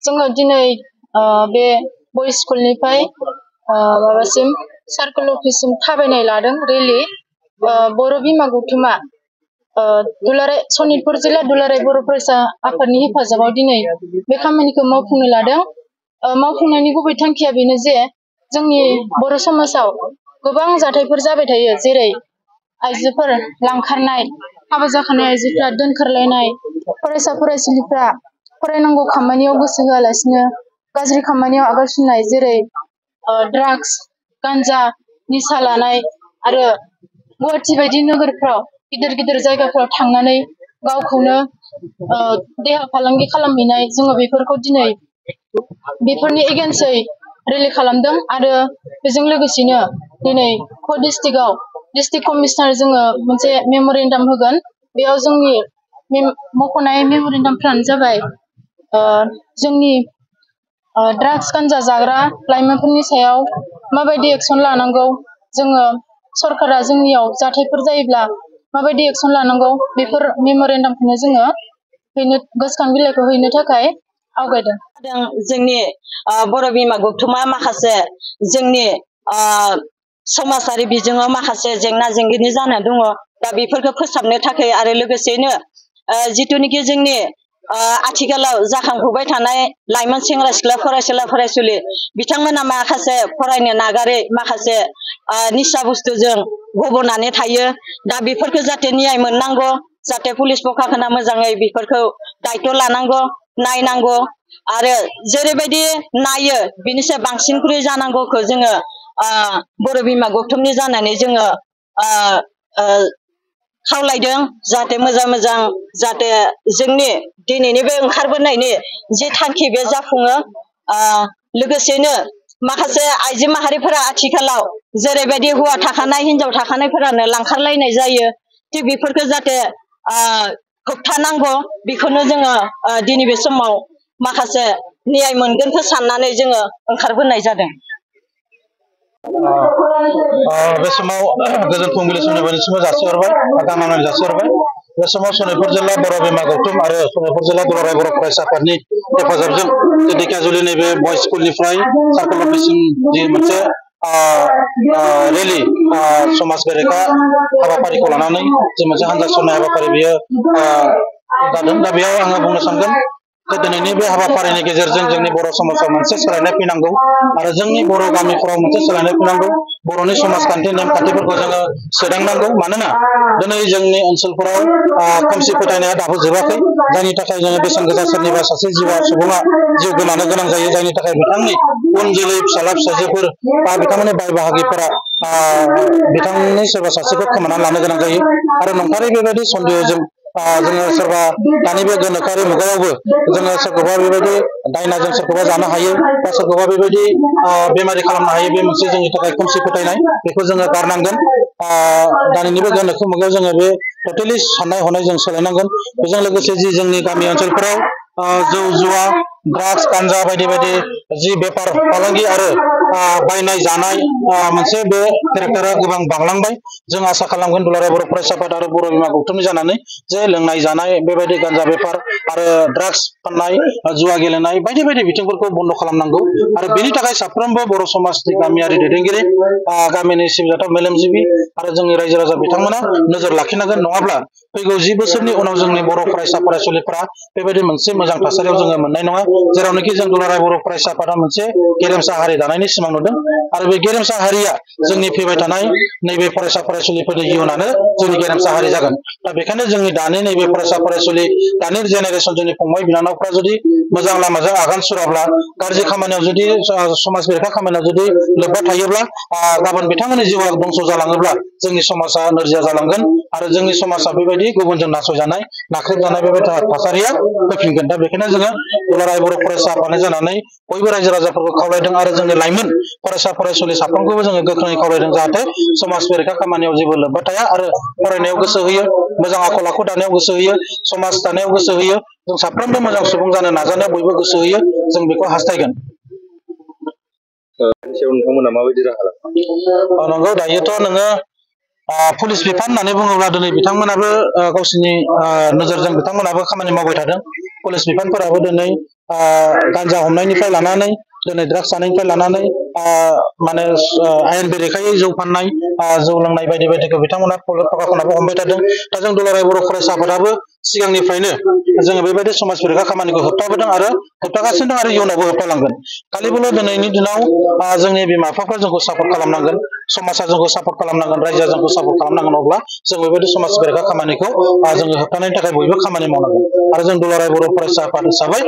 जोङो दिनै बे बयज स्कुलनिफ्राय माबासिम सार्कोल अफिससिम थाबायनाय लादों रेलि बर' बिमा गौथुमा दुलाराय सनितपुर जिल्ला दुलाराय बर' फरायसा आफादनि हेफाजाबाव दिनै बे खामानिखौ मावफुंनो लादों। मावफुंनायनि गुबै थांखिया बेनो जे जोंनि बर' समाजाव गोबां जाथायफोर जाबाय थायो, जेरै आइजोफोर लांखारनाय, हाबा जाखानाय आइजोफ्रा दोनखारलायनाय, फरायसा फरायसुलिफ्रा फरायनांगौ खामानियाव गोसो होआलासिनो गाज्रि खामानियाव आगान सुरनाय, जेरै ड्राग्स, गान्जा, निसा लानाय आरो गुवाहाटि बायदि नोगोरफ्राव गिदिर गिदिर जायगाफ्राव थांनानै गावखौनो देहा फालांगि खालामहैनाय, जोङो बेफोरखौ दिनै बेफोरनि एगेन्स्टै रेलि खालामदों। आरो बेजों लोगोसेनो दिनै क' डिस्ट्रिक्टआव डिस्ट्रिक्ट कमिशनार जोङो मोनसे मेम'रेन्डाम होगोन। बेयाव जोंनि मख'नाय मेम'रेन्डामफ्रानो जाबाय जोंनि ड्राग्स गान्जा जाग्रा लाइमोनफोरनि सायाव माबायदि एक्सन लानांगौ, जोङो सरकारा जोंनियाव जाथायफोर जायोब्ला माबायदि एक्सन लानांगौ, बेफोर मेम'रेन्डामखौनो जोङो गोसोखां बिलाइखौ हैनो थाखाय आवगायदों। जोंनि बर' बिमा गौथुमा माखासे जोंनि समाजारि बिजोङाव माखासे जेंना जेंगोनि जाना दङ। दा बेफोरखौ फोसाबनो थाखाय आरो लोगोसेनो जिथुनिखि जोंनि आथिखालाव जाखांफुबाय थानाय लाइमोन सेंग्रा सिख्ला फरायसुला फरायसुलि बिथांमोना माखासे फरायनो नागारै माखासे निसा बुस्थुजों गब'नानै थायो। दा बेफोरखौ जाहाथे न्याय मोननांगौ, जाहाथे पुलिस प्रशासना मोजाङै बेफोरखौ दायथ' लानांगौ, नायनांगौ आरो जेरैबायदि नायो बिनिसाय बांसिनख्रुइ जानांगौखौ जोङो बर' बिमा गौथुमनि जानानै जोङो खावलायदों, जाहाथे मोजां मोजां जाहाथे जोंनि दिनैनि बे ओंखारबोनायनि जे थांखि बे जाफुङो। लोगोसेनो माखासे आइजो माहारिफोरा आथिखालाव जेरैबायदि हौवा थाखानाय हिनजाव थाखानायफोरानो लांखारलायनाय जायो, थिग बेफोरखौ जाहाथे होबथानांगौ, बेखौनो जोङो दिनै बे समाव माखासे न्याय मोनगोनखौ साननानै जोङो ओंखारबोनाय जादों। बे समाव गोजोन फुंबिलि समनि बयनिसिमबो जासिहरबाय, गाहाम हामलायनाय जासिहरबाय। बे समाव सनितपुर जिल्ला बर' बिमा गौथुम आरो सनितपुर जिल्ला दुलाराय बर' फरायसा आफादनि हेफाजाबजों ढेकियाजुलि नैबे बयज स्कुलनिफ्राय सार्कोल अफिससिम जि मोनसे रेलि समाज बेरेखा हाबाफारिखौ लानानै जि मोनसे हान्जा सुरनाय हाबाफारि बियो जादों। दा बेयाव आङो बुंनो सानगोन जे दिनैनि बे हाबाफारिनि गेजेरजों जोंनि बर' समाजाव मोनसे सोलायनाय फैनांगौ आरो जोंनि बर' गामिफोराव मोनसे सोलायनाय फैनांगौ। बर'नि समाजखान्थि नेमखान्थिफोरखौ जोङो सोदांनांगौ। मानोना दिनै जोंनि ओनसोलफोराव खोमसि फोथायनाया दाबो जोबाखै, जायनि थाखाय जोङो बेसेन गोसा सोरनिबा सासे सुबुङा जिउ गोमानो गोनां जायो, जायनि थाखाय बिथांनि उन जोलै फिसाला फिसाजोफोर बा बिथांमोननि बाय बाहागिफोरा बिथांनि सोरबा सासेखौ खोमानानै लानो गोनां जायो। आरो नंथारै बेबायदि सन्देहजों जोङो सोरबा दानि बे गोनोखोआरि मुगायावबो जोङो सोरखौबा बेबायदि दायनाजों सोरखौबा जानो हायो बा सोरखौबा बेबायदि बेमारि खालामनो हायो, बे मोनसे जोंनि थाखाय खोमसि फोथायनाय। बेखौ जोङो गारनांगोन। दानि बे गोनोखो मुगायाव जोङो बे टटेलि साननाय हनाय जों सोलायनांगोन। बेजों लोगोसे जि जोंनि गामि ओनसोलफोराव जौ जुवा, ड्राग्स, गान्जा बायदि बायदि जि बेफार फालांगि आरो बायनाय जानाय मोनसे बे केरेक्टारा गोबां बांलांबाय। जों आसा खालामगोन दुलाराय बर' फरायसा आफाद आरो बर' बिमा गौथुमनि जानानै जे लोंनाय जानाय बेबायदि गान्जा बेफार आरो ड्राग्स फाननाय, जुवा गेलेनाय बायदि बायदि बिथिंफोरखौ बन्द' खालामनांगौ। आरो बेनि थाखाय साफ्रोमबो बर' समाजनि गामियारि दैदेनगिरि, गामिनि सिबिजाथाव मेलेमजिबि आरो जोंनि रायजो राजा बिथांमोना नोजोर लाखिनांगोन। नङाब्ला फैगौ 10 बोसोरनि उनाव जोंनि बर' फरायसा फरायसुलिफोरा बेबायदि मोनसे मोजां थासारियाव जोङो मोननाय नङा, जेरावनोखि जों दुलाराय बर' फरायसा आफादा मोनसे गेरेमसा हारि दानायनि सिमां नुदों। आरो बे गेरेमसा हारिया जोंनि फैबाय थानाय नैबे फरायसा फरायसुलिफोरनि इयुनानो जोंनि गेरेमसा हारि जागोन। दा बेखायनो जोंनि दानि नैबे फरायसा फरायसुलि, दानि जेनेरेसन जोंनि फंबाय बिनानावफ्रा जुदि मोजां लामाजों आगान सुराब्ला, गाज्रि खामानियाव जुदि समाज बेरेखा खामानियाव जुदि लोब्बा थायोब्ला, गाबोन बिथांमोननि जिउआ दंस' जालाङोब्ला जोंनि समाजा नोरजिया जालांगोन आरो जोंनि समाजा बेबायदि गुबुनजों नासयजानाय, नाख्रेबजानाय बेबायदि थासारिया फैफिनगोन। दा बेखायनो जोङो दुलाराय बर' फरायसा आफादनि जानानै बयबो रायजो राजाफोरखौ खावलायदों आरो जोंनि लाइमोन फरायसा फरायसुलि साफ्रोमखौबो जोङो गोख्रोङै खावलायदों, जाहाथे समाज बेरेखा खामानियाव जेबो लोब्बा थाया आरो फरायनायाव गोसो होयो, मोजां आखल आखु दानायाव गोसो होयो, समाज दानायाव गोसो होयो। जों साफ्रोमबो मोजां सुबुं जानो नाजानायाव बयबो गोसो होयो, जों बेखौ हास्थायगोन। नोंथांमोना माबायदि राहा लागोन? नंगौ, दायोथ' नोङो पुलिस बिफान होननानै बुङोब्ला दिनै बिथांमोनाबो गावसिनि नोजोरजों बिथांमोनाबो खामानि मावबाय थादों। पुलिस बिफानफोराबो दिनै गांजा हमनायनिफ्राय लानानै दिनै ड्राग्स जानायनिफ्राय लानानै माने आयेन बेरेखायै जौ फाननाय जौ लोंनाय बायदि बायदिखौ बिथांमोना प्रकाशनाबो हमबाय थादों। दा जों दुलाराय बर' फरायसा आफादाबो सिगांनिफ्रायनो जोङो बेबायदि समाज बेरेखा खामानिखौ होबथाबोदों आरो होबथागासिनो दं आरो इयुनावबो होबथालांगोन। खालिबोल' दिनैनि दिनाव जोंनि बिमा बिफाफ्रा जोंखौ सापर्ट खालामनांगोन, समाजा जोंखौ सापर्ट खालामनांगोन, रायजोआ जोंखौ सापर्ट खालामनांगोन, अब्ला जों बेबायदि समाज बेरेखा खामानिखौ जोङो होबथानायनि थाखाय बयबो खामानि मावनांगोन आरो जों दुलाराय बर' फरायसा आफाद हिसाबै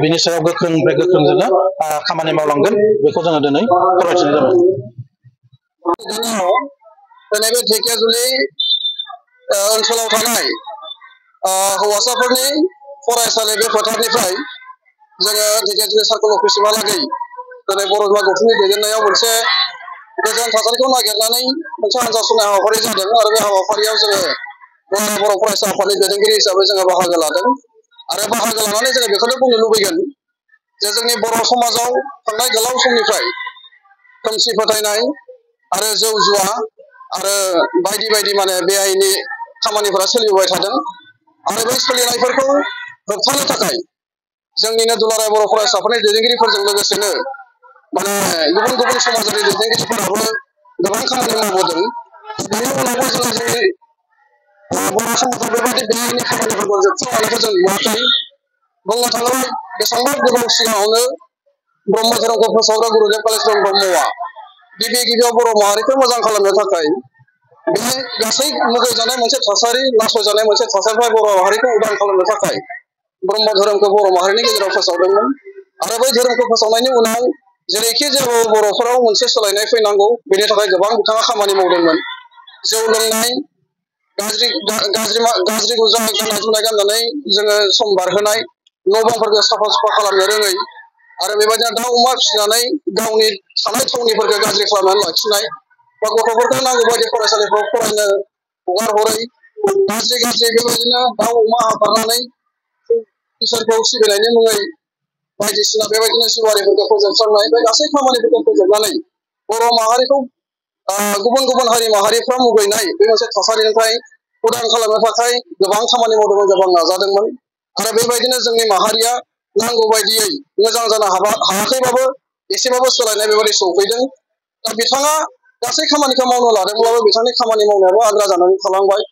बिनि सायाव गोख्रोंनिफ्राय गोख्रों जोङो खामानि मावलांगोन, बेखौ जोङो दिनै फोरमायथिनाय जाबाय। दिनै बे ढेकियाजुलि ओनसोलाव थानाय हौवासाफोरनि फरायसालि बे फोथारनिफ्राय जोङो ढेकियाजुलि सार्कोल अफिसिमहालागै दिनै बर' बिमा गौथुमनि दैदेननायाव मोनसे गोजोन थासारिखौ नागिरनानै मोनसे हानजा सुरनाय हाबाफारि जादों आरो बे हाबाफारियाव जोङो बर' फरायसा आफादनि दैदेनगिरि हिसाबै जोङो बाहागो लादों आरो बाहागो लानानै जोङो बेखौनो बुंनो लुबैगोन जे जोंनि बर' समाजाव थांनाय गोलाव समनिफ्राय खोमसि फोथायनाय आरो जौ जुवा आरो बायदि बायदि माने बेआइनि खामानिफोरा सोलिबोबाय थादों आरो बै सोलिनायफोरखौ होबथानो थाखाय जोंनिनो दुलाराय बर' फरायसाफोरनि दैदेनगिरिफोरजों लोगोसेनो माने गुबुन गुबुन समाजारि दैदेनगिरिफोराबो गोबां खामानि मावबोदों। बेनि उनावबो जोङो जोंनि बर' समाजाव बेबायदि बेआइनि खामानिफोरखौ जोबस्रांलांनायखौ जों नुवाखै। बुंनो थाङोब्ला बेसेबांबा गोबाव सिगाङावनो ब्रह्म धोरोमखौ फोसावग्रा गुरुदेव कालिचरण ब्रह्मआ गिबियाव बर' माहारिखौ मोजां खालामनो थाखाय बे गासै मुगैजानाय मोनसे थासारि, नासयजानाय मोनसे थासारिनिफ्राय बर' माहारिखौ उदां खालामनो थाखाय ब्रह्म धोरोमखौ बर' माहारिनि गेजेराव फोसावदोंमोन आरो बै धोरोमखौ फोसावनायनि उनाव जेरैखि जेबो बर'फोराव मोनसे सोलायनाय फैनांगौ बेनि थाखाय गोबां बिथाङा खामानि मावदोंमोन। जौ लोंनाय, गाज्रि गाननाय जोमनाय गाननानै जोङो सम बारहोनाय, न' बांफोरखौ साफा सुफा खालामनो रोङै आरो बेबायदिनो दाउ अमा फिसिनानै गावनि थानाय थावनिफोरखौ गाज्रि खालामनानै लाखिनाय बा गथ'फोरखौ नांगौ बायदि फरायसालिफ्राव फरायनो हगार हरै, गाज्रि बेबायदिनो दाउ अमा हाथारनानै इसोरखौ सिबिनायनि मुङै बायदिसिना बेबायदिनो जिउआरिफोरखौ फोजोबस्रांनाय, बे गासै खामानिफोरखौ फोजोबनानै बर' माहारिखौ गुबुन गुबुन हारि माहारिफ्रा मुगैनाय बे मोनसे थासारिनिफ्राय उदां खालामनो थाखाय गोबां खामानि मावदोंमोन, गोबां नाजादोंमोन आरो बेबायदिनो जोंनि माहारिया नांगौ बायदियै मोजां जानो हायाखैबाबो एसेबाबो सोलायनाय बेबायदि सौफैदों। दा बिथाङा गासै खामानिखौ मावनो लादोंब्लाबो बिथांनि खामानि मावनायाबो आद्रा जानानै थालांबाय।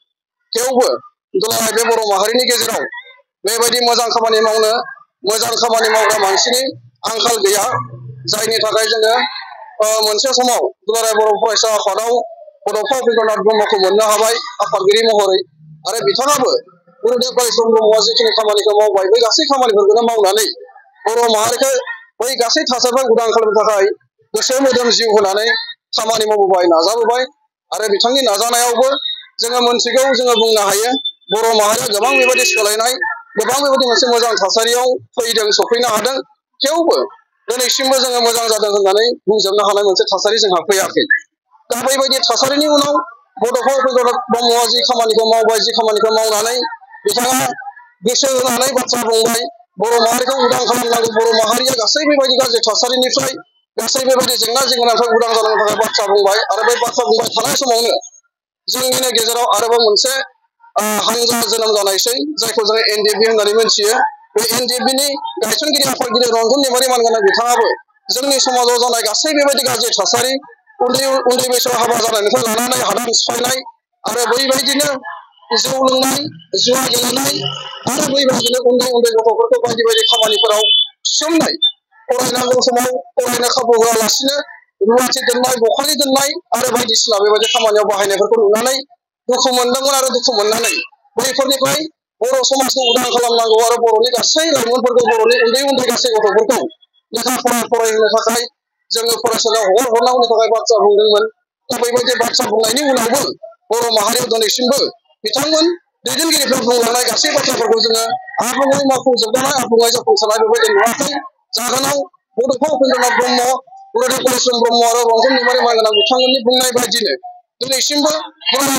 थेवबो दुलाराय बे बर' माहारिनि गेजेराव बेबायदि मोजां खामानि मावनो, मोजां खामानि मावग्रा मानसिनि आंखाल गैया, जायनि थाखाय जोङो मोनसे समाव दुलाराय बर' फरायसा आफादाव बड'फा उपेन्द्रनाथ ब्रह्मखौ मोननो हाबाय आफादगिरि महरै आरो बिथाङाबो गुरुदेव कालिचरण ब्रह्मआ जिखिनि खामानिखौ मावबाय बै गासै खामानिफोरखौनो मावनानै बर' माहारिखौ बै गासै थासारिफ्राय उदां खालामनो थाखाय गोसो मोदोम जिउ होनानै खामानि मावबोबाय, नाजाबोबाय आरो बिथांनि नाजानायावबो जोङो मोनथिगौ, जोङो बुंनो हायो बर' माहारिया गोबां बेबायदि सोलायनाय, गोबां बेबायदि मोनसे मोजां थासारियाव फैदों, सफैनो हादों। थेवबो दिनैसिमबो जोङो मोजां जादों होननानै बुंजोबनो हानाय मोनसे थासारि जोंहा फैयाखै। दा बेबायदि थासारिनि उनाव बड'फा उपेन्द्रनाथ ब्रह्मआ जि खामानिखौ मावबाय, जि खामानिखौ मावनानै बिथाङा गोसो होनानै बाथ्रा बुंबाय, बर' माहारिखौ उदां खालामनांगौ, बर' माहारिया गासै बेबायदि गाज्रि थासारिनिफ्राय, गासै बेबायदि जेंना जेंनानिफ्राय उदां जालांनो थाखाय बाथ्रा बुंबाय आरो बे बाथ्रा बुंबाय थानाय समावनो जोंनिनो गेजेराव आरोबाव मोनसे हानजा जोनोम जानायसै, जायखौ जोङो NDFB होननानै मोनथियो। बे NDFBनि गायसनगिरि आफादगिरि रन्जन दैमारि मानगोनां बिथाङाबो जोंनि समाजाव जानाय गासै बेबायदि गाज्रि थासारि, उन्दै बैसोआव हाबा जानायनिफ्राय लानानै हादान सिफायनाय आरो बैबायदिनो जौ लोंनाय, जुवा गेलेनाय आरो बैबायदिनो उन्दै गथ'फोरखौ बायदि बायदि खामानिफोराव थिसननाय, फरायनांगौ समाव फरायनो खाबु होआलासिनो रुवाथि दोननाय, बखालि दोननाय आरो बायदिसिना बेबायदि खामानियाव बाहायनायफोरखौ नुनानै दुखु मोनदोंमोन आरो दुखु मोननानै बैफोरनिफ्राय बर' समाजखौ उदां खालामनांगौ आरो बर'नि गासै लाइमोनफोरखौ, बर'नि उन्दै गासै गथ'फोरखौ लेखा फरायहोनो थाखाय जोङो फरायसालियाव हगारहरनांगौनि थाखाय बाथ्रा बुंदोंमोन। दा बेबायदि बाथ्रा बुंनायनि उनावबो बर' माहारियाव दिनैसिमबो बिथांमोन दैदेनगिरिफ्रा बुंलांनाय गासै बाथ्राफोरखौ जोङो आबुङै मावफुंजोबनाय, आबुङै जाफुंसारनाय बेबायदि नुवाखै। जाहोनाव बड'फा उपेन्द्रनाथ ब्रह्म, गुरुदेव कालिचरण ब्रह्म आरो रन्जन दैमारि मानगोनां बिथांमोननि बुंनाय बायदिनो दिनैसिमबो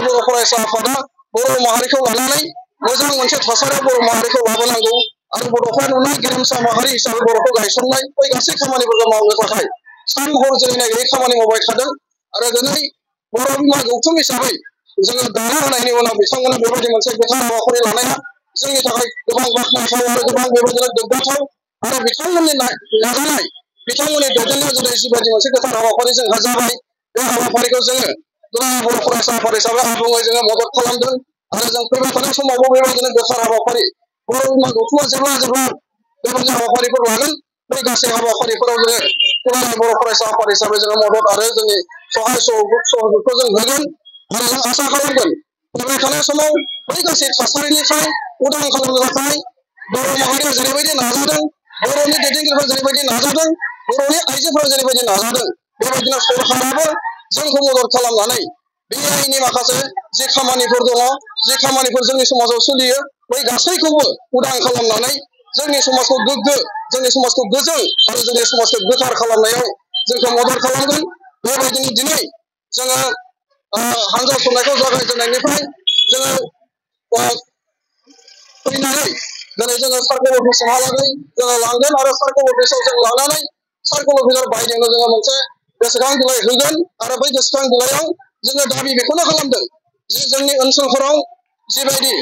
बर' फरायसा आफादा बर' माहारिखौ लानानै मोजां मोनसे थासारियाव बर' माहारिखौ लाबोनांगौ आरो बड'फा नुनाय गेरेमसा माहारि हिसाबै बर'खौ गायसननाय बै गासै खामानिफोरखौ मावनो थाखाय सान हर जिरायनाय गैयै खामानि मावबाय थादों आरो दिनै बर' बिमा गौथुम हिसाबै जोङो दाना होनायनि उनाव बिथांमोना बेबायदि मोनसे गोथार हाबाफारि लानाया जोंनि थाखाय गोबां बाख्नायथाव आरो गोबां बेबायदिनो गोग्गाथाव आरो बिथांमोननि नाजानाय बिथांमोननि दैदेननायाव जुदि जिबायदि मोनसे गोथार हाबाफारि जोंहा जाबाय बे हाबाफारिखौ जोङो दुलाराय बर' फरायसा आफाद हिसाबै आबुङै जोङो मदद खालामदों आरो जों फैबाय थानाय समावबो बेबायदिनो गोथार हाबाफारि बर' बिमा गौथुमा जेब्ला बेबायदि हाबाफारिफोर लागोन बै गासै हाबाफारिफोराव जोङो दुलाराय बर' फरायसा आफाद हिसाबै जोङो मदद आरो जोंनि सहाय सहयोगखौ जों होगोन आरो जों आसा खालामगोन फैबाय थानाय समाव बै गासै थासारिनिफ्राय उदां खालामनो थाखाय बर' माहारिया जेरैबायदि नाजादों बर'नि दैदेनगिरिफोरा जेरैबायदि नाजादों बर'नि आइजोफोरा जेरैबायदि नाजादों बेबायदिनो सरकाराबो जोंखौ मदद खालामनानै बेनि माखासे जि खामानिफोर दङ जि खामानिफोर जोंनि समाजाव सोलियो बै गासैखौबो उदां खालामनानै जोंनि समाजखौ गोग्गो जोंनि समाजखौ गोजों आरो जोंनि समाजखौ गोथार खालामनायाव जोंखौ मदद खालामगोन बेबायदिनो दिनै जोङो हानजा खुंनायखौ जागायजेननायनिफ्राय जोङो फैनानै दिनै जोङो सार्कल अफिसहालागै जोङो लांगोन आरो सार्कल अफिसाव जों लानानै सार्कल अफिसार बायजोंनो जोङो मोनसे गोसोखां बिलाइ होगोन आरो बै गोसोखां बिलाइयाव जोङो दाबि बेखौनो खालामदों जे जोंनि ओनसोलफोराव जिबायदि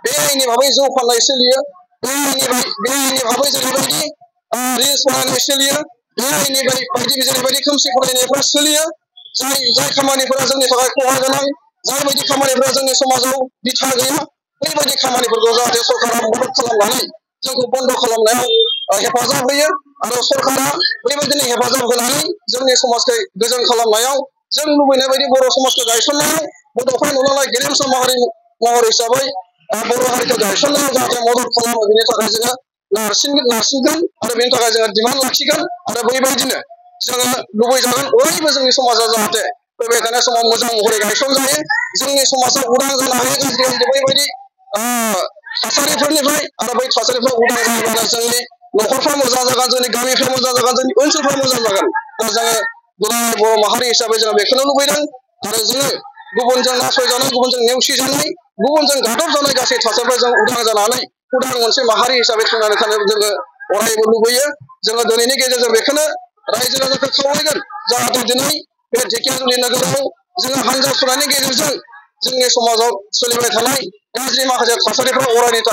बे आइननि भाबै जौ फाननाय सोलियो बे आइननि भाबै जेरैबायदि रिल्स बानायनाय सोलियो बे आइननि बायदि जेरैबायदि खोमसि फोथायनायफोरा सोलियो जाय खामानिफोरा जोंनि थाखाय खहा गोनां जायबायदि खामानिफोरा जोंनि समाजाव बिथा गैया बैबायदि खामानिफोरखौ जाहाथे सरकारा मदद खालामनानै जोंखौ बन्द' खालामनायाव हेफाजाब होयो आरो सरकारा बेबायदिनो हेफाजाब होनानै जोंनि समाजखौ गोजोन खालामनायाव जों लुबैनाय बायदि बर' समाजखौ गायसननायाव बड'फा नुलांनाय गेरेमसा महर हिसाबै बर' हारिखौ गायसननायाव जाहाथे मदद खालामो बेनि थाखाय जोङो नारसिनगोन आरो बेनि थाखाय जोङो डिमान्ड लाखिगोन आरो बेबायदिनो जोङो लुबैजागोन अरायबो जोंनि समाजा जाहाथे फैबाय थानाय समाव मोजां महरै गायसनजायो जोंनि समाजा उदां जानो हायो गाज्रि बेबायदि थासारिफोरनिफ्राय आरो बै थासारिफ्रा उदां जायोब्ला जोंनि न'खरफ्रा मोजां जागोन जोंनि गामिफ्रा मोजां जागोन जोंनि ओनसोलफ्रा मोजां जागोन दा जोङो दुलाराय बर' माहारि हिसाबै जोङो बेखौनो लुबैदों आरो जोङो गुबुनजों नासयजानाय गुबुनजों नेवसिजानाय गुबुनजों गादबजानाय गासै थासारिफ्रा जों उदां जानानै उदां मोनसे माहारि हिसाबै थांनानै थानो जोङो अरायबो लुबैयो जोङो दिनैनि गेजेरजों बेखौनो रायजो राजाखौ खावलायगोन जाहाथे दिनै बे ढेकियाजुलि नोगोराव जोङो हानजा सुनायनि गेजेरजों जोंनि समाजाव सोलिबाय थानाय गाज्रि माखासे थासारिफ्रा अरायनि थाखाय